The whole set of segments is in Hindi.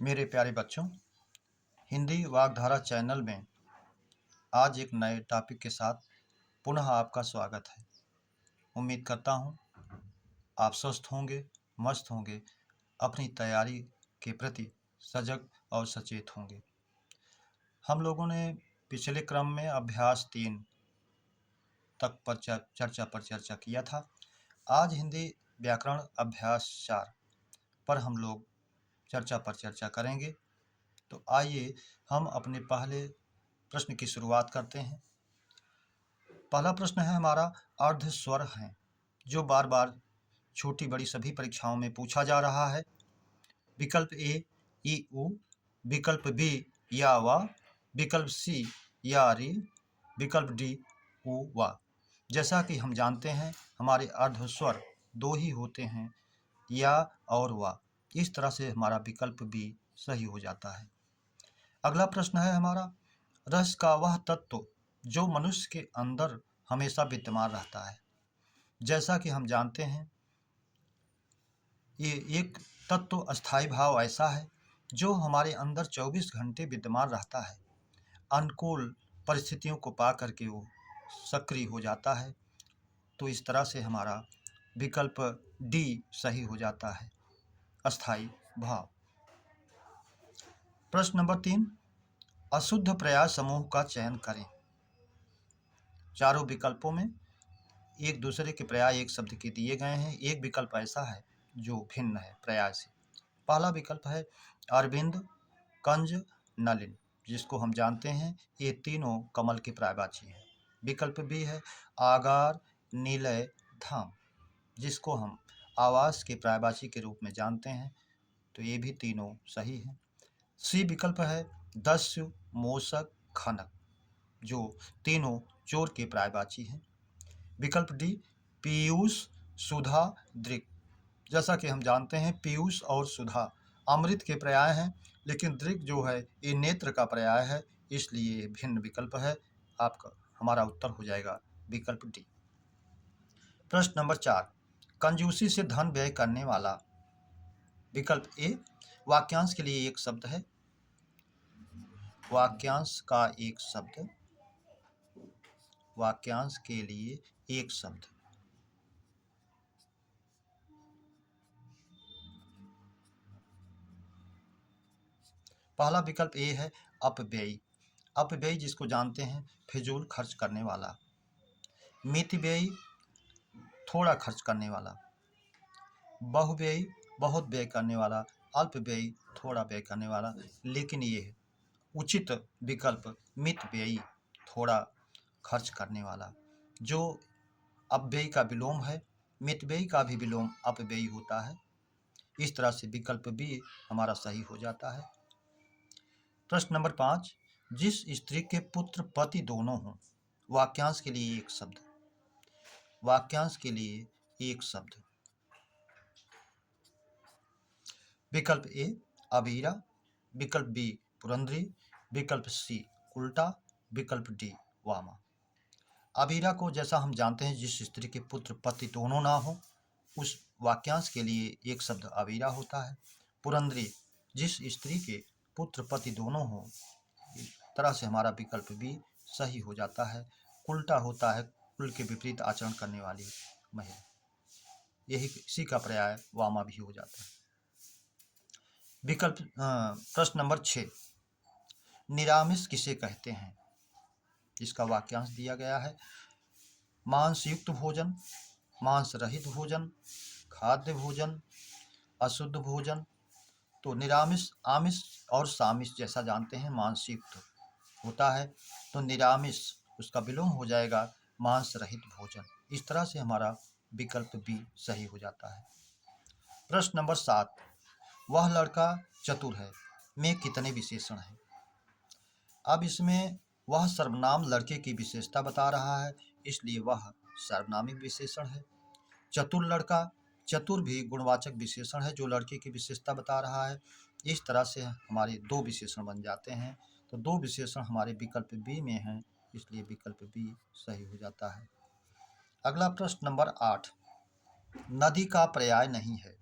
मेरे प्यारे बच्चों, हिंदी वाग्धारा चैनल में आज एक नए टॉपिक के साथ पुनः आपका स्वागत है। उम्मीद करता हूँ आप स्वस्थ होंगे, मस्त होंगे, अपनी तैयारी के प्रति सजग और सचेत होंगे। हम लोगों ने पिछले क्रम में अभ्यास 3 तक पर चर्चा किया था। आज हिंदी व्याकरण अभ्यास 4 पर हम लोग चर्चा करेंगे। तो आइए हम अपने पहले प्रश्न की शुरुआत करते हैं। पहला प्रश्न है हमारा, अर्ध स्वर हैं जो बार बार छोटी बड़ी सभी परीक्षाओं में पूछा जा रहा है। विकल्प ए ई उ, विकल्प बी या वा, विकल्प सी या री, विकल्प डी उ वा। जैसा कि हम जानते हैं हमारे अर्ध स्वर 2 ही होते हैं, या और वा। इस तरह से हमारा विकल्प बी सही हो जाता है। अगला प्रश्न है हमारा, रस का वह तत्व जो मनुष्य के अंदर हमेशा विद्यमान रहता है। जैसा कि हम जानते हैं ये एक तत्व अस्थायी भाव ऐसा है जो हमारे अंदर 24 घंटे विद्यमान रहता है। अनुकूल परिस्थितियों को पा करके वो सक्रिय हो जाता है। तो इस तरह से हमारा विकल्प डी सही हो जाता है, अस्थायी भाव। प्रश्न नंबर 3, अशुद्ध पर्याय समूह का चयन करें। चारों विकल्पों में एक दूसरे के पर्याय एक शब्द के दिए गए हैं। एक विकल्प ऐसा है जो भिन्न है पर्याय से। पहला विकल्प है अरविंद, कंज, नलिन, जिसको हम जानते हैं ये तीनों कमल के पर्यायवाची हैं। विकल्प बी है आगार, निलय, धाम, जिसको हम आवास के पर्यायवाची के रूप में जानते हैं। तो ये भी तीनों सही हैं। सी विकल्प है दस्यु, मोषक, खनक, जो तीनों चोर के पर्यायवाची हैं। विकल्प डी पीयूष, सुधा, दृक्, जैसा कि हम जानते हैं पीयूष और सुधा अमृत के पर्याय हैं, लेकिन दृक् जो है ये नेत्र का पर्याय है, इसलिए भिन्न विकल्प है। आपका हमारा उत्तर हो जाएगा विकल्प डी। प्रश्न नंबर 4, कंजूसी से धन व्यय करने वाला। विकल्प ए वाक्यांश के लिए एक शब्द है। वाक्यांश का एक शब्द, वाक्यांश के लिए एक शब्द। पहला विकल्प ए है अपव्ययी। अपव्ययी जिसको जानते हैं फिजूल खर्च करने वाला। मितव्ययी थोड़ा खर्च करने वाला। बहुव्ययी बहुत व्यय करने वाला। अल्पव्ययी थोड़ा व्यय करने वाला। लेकिन ये उचित विकल्प मितव्ययी, थोड़ा खर्च करने वाला, जो अपव्ययी का विलोम है। मितव्ययी का भी विलोम अपव्ययी होता है। इस तरह से विकल्प बी हमारा सही हो जाता है। प्रश्न नंबर 5, जिस स्त्री के पुत्र पति दोनों हों। वाक्यांश के लिए एक शब्द। वाक्यांश के लिए एक शब्द। विकल्प ए अबीरा, विकल्प बी पुरंदरी, विकल्प सी उल्टा, विकल्प डी वामा। अबीरा को जैसा हम जानते हैं जिस स्त्री के पुत्र पति दोनों ना हो, उस वाक्यांश के लिए एक शब्द अबीरा होता है। पुरंदरी जिस स्त्री के पुत्र पति दोनों हो, इस तरह से हमारा विकल्प भी सही हो जाता है। उल्टा होता है कुल के विपरीत आचरण करने वाली महिला, यही इसी का पर्याय वामा भी हो जाता है। विकल्प प्रश्न नंबर 6, निरामिष किसे कहते हैं। इसका वाक्यांश दिया गया है। मांस युक्त भोजन, मांस रहित भोजन, खाद्य भोजन, अशुद्ध भोजन। तो निरामिष आमिष और सामिष जैसा जानते हैं मांस युक्त होता है, तो निरामिष उसका विलोम हो जाएगा मांस रहित भोजन। इस तरह से हमारा विकल्प बी सही हो जाता है। प्रश्न नंबर 7, वह लड़का चतुर है में कितने विशेषण हैं। अब इसमें वह सर्वनाम लड़के की विशेषता बता रहा है, इसलिए वह सर्वनामिक विशेषण है। चतुर लड़का, चतुर भी गुणवाचक विशेषण है जो लड़के की विशेषता बता रहा है। इस तरह से हमारे 2 विशेषण बन जाते हैं। तो 2 विशेषण हमारे विकल्प बी में हैं, इसलिए विकल्प बी सही हो जाता है। अगला प्रश्न नंबर 8, नदी का पर्याय नहीं है।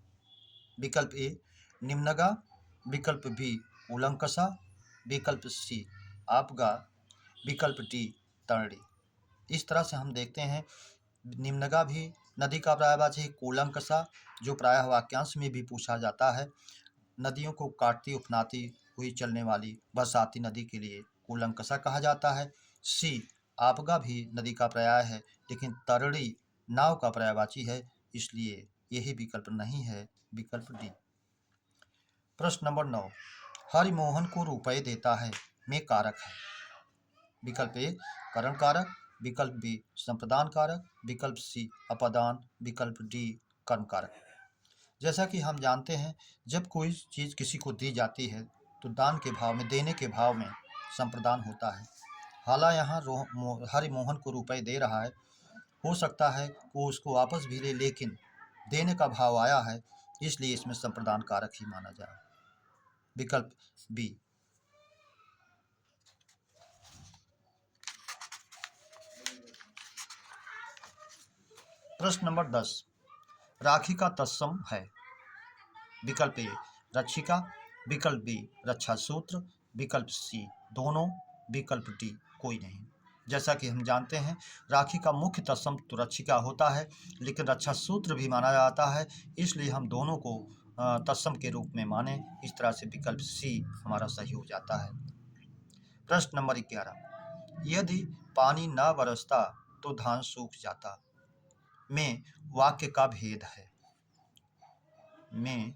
विकल्प ए निम्नगा, विकल्प बी उलंकसा, विकल्प सी आपगा, विकल्प डी तरड़ी। इस तरह से हम देखते हैं निम्नगा भी नदी का पर्यायवाची कूलंकसा, जो प्रायः वाक्यांश में भी पूछा जाता है। नदियों को काटती उपनाती हुई चलने वाली बरसाती नदी के लिए कूलंकसा कहा जाता है। सी आपगा भी नदी का पर्याय है, लेकिन तरड़ी नाव का पर्यायवाची है, इसलिए यही विकल्प नहीं है, विकल्प डी। प्रश्न नंबर 9, हरिमोहन को रुपए देता है में कारक है। विकल्प ए करण कारक, विकल्प बी संप्रदान कारक, विकल्प सी अपादान, विकल्प डी कर्म कारक। जैसा कि हम जानते हैं जब कोई चीज़ किसी को दी जाती है तो दान के भाव में, देने के भाव में संप्रदान होता है। हालांकि यहाँ हरिमोहन को रुपए दे रहा है, हो सकता है वो उसको वापस भी ले, लेकिन देने का भाव आया है, इसलिए इसमें संप्रदान कारक ही माना जाए, विकल्प बी। प्रश्न नंबर 10, राखी का तत्सम है। विकल्प ए रक्षिका, विकल्प बी रक्षा सूत्र, विकल्प सी दोनों, विकल्प डी कोई नहीं। जैसा कि हम जानते हैं राखी का मुख्य तत्सम तो रक्षिका होता है, लेकिन रक्षा सूत्र भी माना जाता है, इसलिए हम दोनों को तत्सम के रूप में माने। इस तरह से विकल्प सी हमारा सही हो जाता है। प्रश्न नंबर 11, यदि पानी न बरसता तो धान सूख जाता में वाक्य का भेद है। में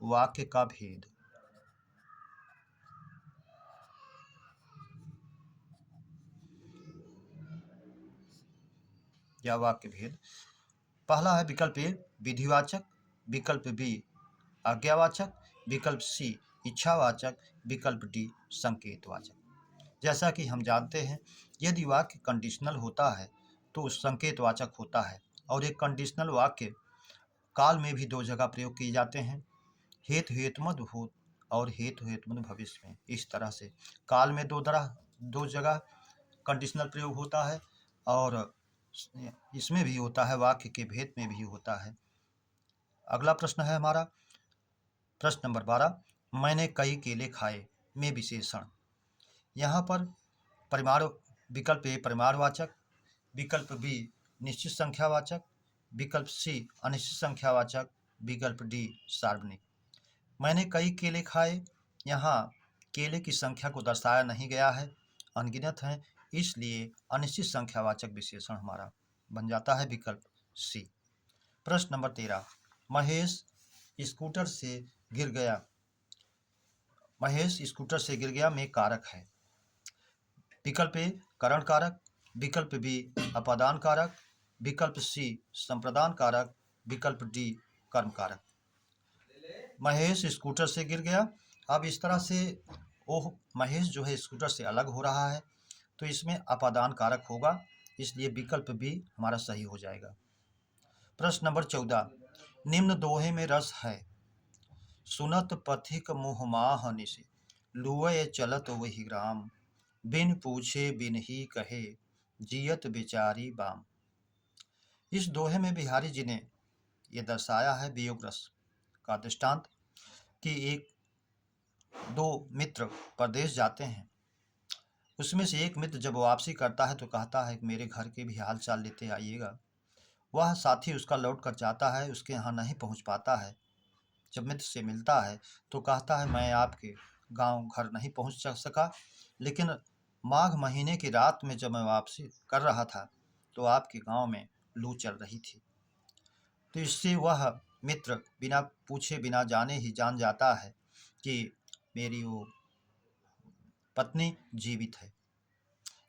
वाक्य का भेद। या वाक्य भेद। पहला है विकल्प ए विधिवाचक, विकल्प बी आज्ञावाचक, विकल्प सी इच्छावाचक, विकल्प डी संकेतवाचक। जैसा कि हम जानते हैं यदि वाक्य कंडीशनल होता है तो संकेतवाचक होता है, और एक कंडीशनल वाक्य काल में भी दो जगह प्रयोग किए जाते हैं, हेतु हेतुमद भूत और हेतु हेतुमद भविष्य में। इस तरह से काल में दो जगह कंडीशनल प्रयोग होता है, और इसमें भी होता है, वाक्य के भेद में भी होता है। अगला प्रश्न है हमारा प्रश्न नंबर 12, मैंने कई केले खाए में विशेषण। यहाँ पर परिमाण, विकल्प ए परिमाणवाचक, विकल्प बी निश्चित संख्यावाचक, विकल्प सी अनिश्चित संख्यावाचक, विकल्प डी सार्वजनिक। मैंने कई केले खाए, यहाँ केले की संख्या को दर्शाया नहीं गया है, अनगिनत हैं, इसलिए अनिश्चित संख्यावाचक विशेषण हमारा बन जाता है विकल्प सी। प्रश्न नंबर 13, महेश स्कूटर से गिर गया। महेश स्कूटर से गिर गया में कारक है। विकल्प ए करण कारक, विकल्प बी अपादान कारक, विकल्प सी संप्रदान कारक, विकल्प डी कर्म कारक। महेश स्कूटर से गिर गया। अब इस तरह से ओह महेश जो है स्कूटर से अलग हो रहा है, तो इसमें अपादान कारक होगा, इसलिए विकल्प बी हमारा सही हो जाएगा। प्रश्न नंबर 14, निम्न दोहे में रस है। सुनत पथिक मुहमाह निसे, लुए चलत वही ग्राम, बिन पूछे बिन ही कहे, जियत बेचारी बाम। इस दोहे में बिहारी जी ने यह दर्शाया है वियोग रस का दृष्टांत कि एक दो मित्र परदेश जाते हैं, उसमें से एक मित्र जब वापसी करता है तो कहता है कि मेरे घर के भी हाल चाल लेते आइएगा। वह साथी उसका लौट कर जाता है, उसके यहाँ नहीं पहुँच पाता है। जब मित्र से मिलता है तो कहता है मैं आपके गांव घर नहीं पहुँच सका, लेकिन माघ महीने की रात में जब मैं वापसी कर रहा था तो आपके गांव में लू चल रही थी। तो इससे वह मित्र बिना पूछे बिना जाने ही जान जाता है कि मेरी वो पत्नी जीवित है।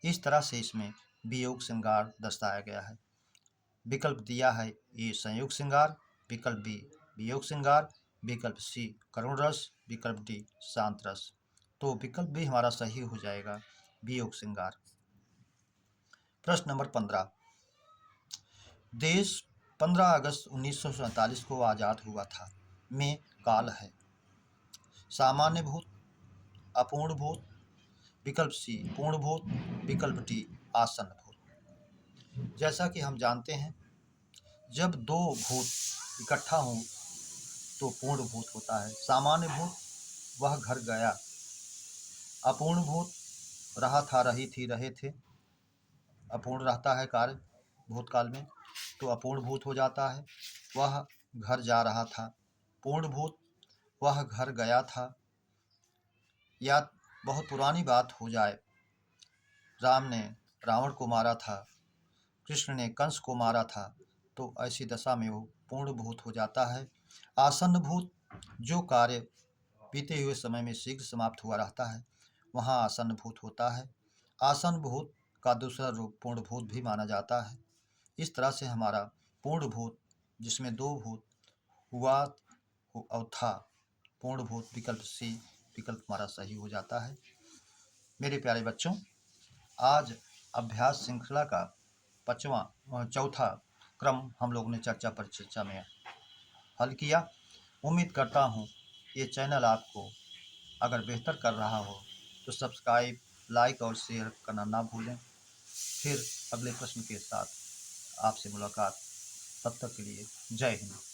इस तरह से इसमें वियोग श्रृंगार दर्शाया गया है। विकल्प दिया है ए संयोग श्रृंगार, विकल्प बी वियोग श्रृंगार, विकल्प सी करुण रस, विकल्प डी शांत रस। तो विकल्प भी हमारा सही हो जाएगा, वियोग श्रृंगार। प्रश्न नंबर 15, देश 15 अगस्त 1947 को आज़ाद हुआ था में काल है। सामान्य भूत, अपूर्ण भूत, विकल्प सी पूर्ण भूत, विकल्प डी आसन्न भूत। जैसा कि हम जानते हैं जब दो भूत इकट्ठा हों तो पूर्ण भूत होता है। सामान्य भूत वह घर गया। अपूर्णभूत रहा था, रही थी, रहे थे। अपूर्ण रहता है कार्य भूतकाल में तो अपूर्णभूत हो जाता है। वह घर जा रहा था। पूर्णभूत वह घर गया था। या बहुत पुरानी बात हो जाए, राम ने रावण को मारा था, कृष्ण ने कंस को मारा था, तो ऐसी दशा में वो पूर्णभूत हो जाता है। आसन्नभूत जो कार्य बीते हुए समय में शीघ्र समाप्त हुआ रहता है, वहाँ आसन्नभूत होता है। आसन्नभूत का दूसरा रूप पूर्णभूत भी माना जाता है। इस तरह से हमारा पूर्णभूत, जिसमें दो भूत हुआ और था, पूर्णभूत विकल्प सी विकल्प हमारा सही हो जाता है। मेरे प्यारे बच्चों, आज अभ्यास श्रृंखला का चौथा क्रम हम लोगों ने चर्चा पर चर्चा में हल किया। उम्मीद करता हूँ ये चैनल आपको अगर बेहतर कर रहा हो तो सब्सक्राइब, लाइक और शेयर करना ना भूलें। फिर अगले प्रश्न के साथ आपसे मुलाकात। तब तक के लिए जय हिंद।